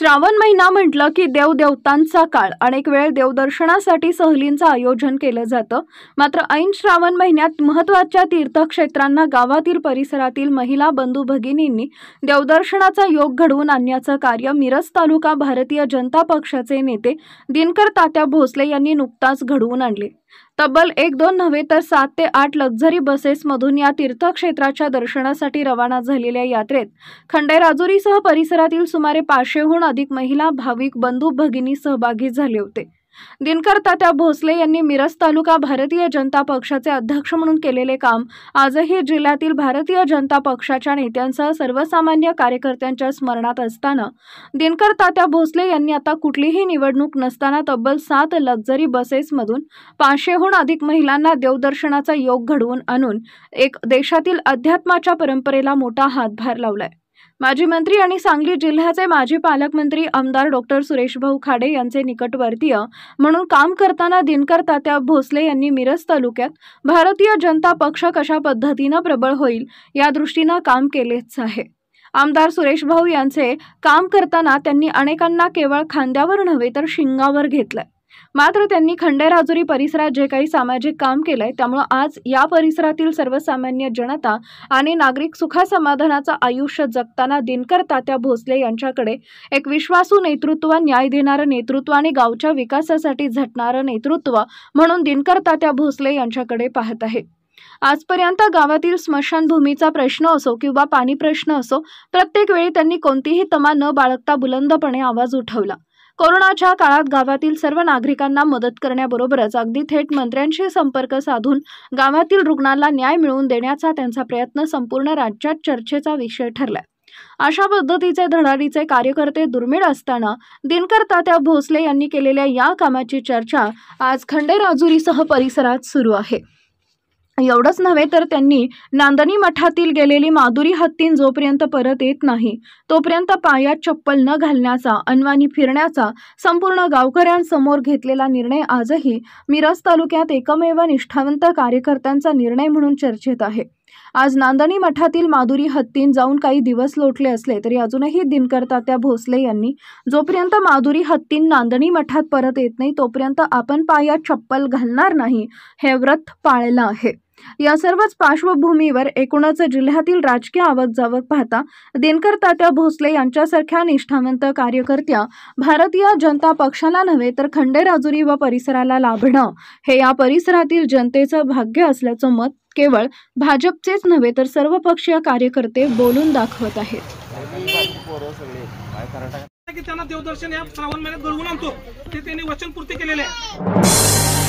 श्रावण महिना म्हटलं की देवदेवतांचा काळ। अनेक वेळ देवदर्शनासाठी सहलींचं आयोजन केलं जातं। मात्र ऐन श्रावण महिन्यात महत्त्वाच्या तीर्थक्षेत्रांना गावातील परिसरातील महिला बंधू भगिनींनी देवदर्शनाचा योग घडवून आणण्याचं कार्य मिरज तालुका भारतीय जनता पक्षाचे नेते दिनकर तात्या भोसले यांनी नुकताच घडवून आणले। तब्बल 1-2 नव्हे तर 7 ते 8 लक्झरी बसेसमधून या तीर्थक्षेत्राच्या दर्शनासाठी रवाना झालेल्या यात्रेत खंडेराजुरीसह परिसरातील सुमारे 500हून अधिक महिला भाविक बंधू भगिनी सहभागी झाले होते। दिनकर तात्या भोसले यांनी मिरज तालुका भारतीय जनता पक्षाचे अध्यक्ष म्हणून केलेले काम आजही जिल्ह्यातील भारतीय जनता पक्षाच्या नेत्यांसह सर्वसामान्य कार्यकर्त्यांच्या स्मरणात असताना दिनकर तात्या भोसले यांनी आता कुठलीही निवडणूक नसताना तब्बल 7 लक्झरी बसेसमधून 500हून अधिक महिलांना देवदर्शनाचा योग घडवून आणून एक देशातील अध्यात्माच्या परंपरेला मोठा हातभार लावलाय। माजी मंत्री आणि सांगली जिल्ह्याचे माजी पालकमंत्री आमदार डॉक्टर सुरेशभाऊ खाडे यांचे निकटवर्तीय म्हणून काम करताना दिनकर तात्या भोसले यांनी मिरज तालुक्यात भारतीय जनता पक्ष कशा पद्धतीने प्रबळ होईल या दृष्टीने काम केलेच आहे। आमदार सुरेशभाऊ यांचे काम करताना त्यांनी अनेकांना केवळ खांद्यावर नव्हे तर शिंगावर घेतलंय। मात्र त्यांनी खंडेराजुरी परिसरात जे काही सामाजिक काम केलंय त्यामुळे आज या परिसरातील सर्वसामान्य जनता आणि नागरिक सुखासमाधानाचं आयुष्य जगताना दिनकर तात्या भोसले यांच्याकडे एक विश्वासू नेतृत्व, न्याय देणारं नेतृत्व आणि गावच्या विकासासाठी झटणारं नेतृत्व म्हणून दिनकर तात्या भोसले यांच्याकडे पाहत आहेत। आजपर्यंत गावातील स्मशानभूमीचा प्रश्न असो किंवा पाणी प्रश्न असो, प्रत्येक वेळी त्यांनी कोणतीही तमा न बाळगता बुलंदपणे आवाज उठवला। कोरोनाच्या काळात गावातील सर्व नागरिकांना मदत करण्याबरोबरच अगदी थेट मंत्र्यांशी संपर्क साधून गावातील रुग्णांना न्याय मिळवून देण्याचा त्यांचा प्रयत्न संपूर्ण राज्यात चर्चेचा विषय ठरलाय। अशा पद्धतीचे धडाडीचे कार्यकर्ते दुर्मिळ असताना दिनकर तात्या भोसले यांनी केलेल्या या कामाची चर्चा आज खंडेराजुरीसह परिसरात सुरू आहे। एवढंच नव्हे तर त्यांनी नांदणी मठातील गेलेली माधुरी हत्तीन जोपर्यंत परत येत नाही तोपर्यंत पायात चप्पल न घालण्याचा, अनवाणी फिरण्याचा संपूर्ण गावकऱ्यांसमोर घेतलेला निर्णय आजही मिरज तालुक्यात एकमेव निष्ठावंत कार्यकर्त्यांचा निर्णय म्हणून चर्चेत आहे। आज नांदणी मठातील माधुरी हत्तीन जाऊन काही दिवस लोटले असले तरी अजूनही दिनकर तात्या भोसले यांनी जोपर्यंत माधुरी हत्तीन नांदणी मठात परत येत नाही तोपर्यंत आपण पायात चप्पल घालणार नाही हे व्रत पाळलं आहे। या सर्वच पार्श्वभूमीवर एकूणच जिल्ह्यातील राजकीय आवक-जावक पाहता दिनकर तात्या भोसले यांच्यासारख्या निष्ठावंत कार्यकर्त्या भारतीय जनता पक्षाला नव्हे तर खंडेराजुरी व परिसराला लाभणं हे या परिसरातील जनतेचं भाग्य असल्याचं मत केवळ भाजपचेच नव्हे तर सर्वपक्षीय कार्यकर्ते बोलून दाखवत आहेत। त्यांना देवदर्शन या श्रावण महिन्यात घडवून आणतो ते त्यांनी वचनपूर्ती केलेले आहे।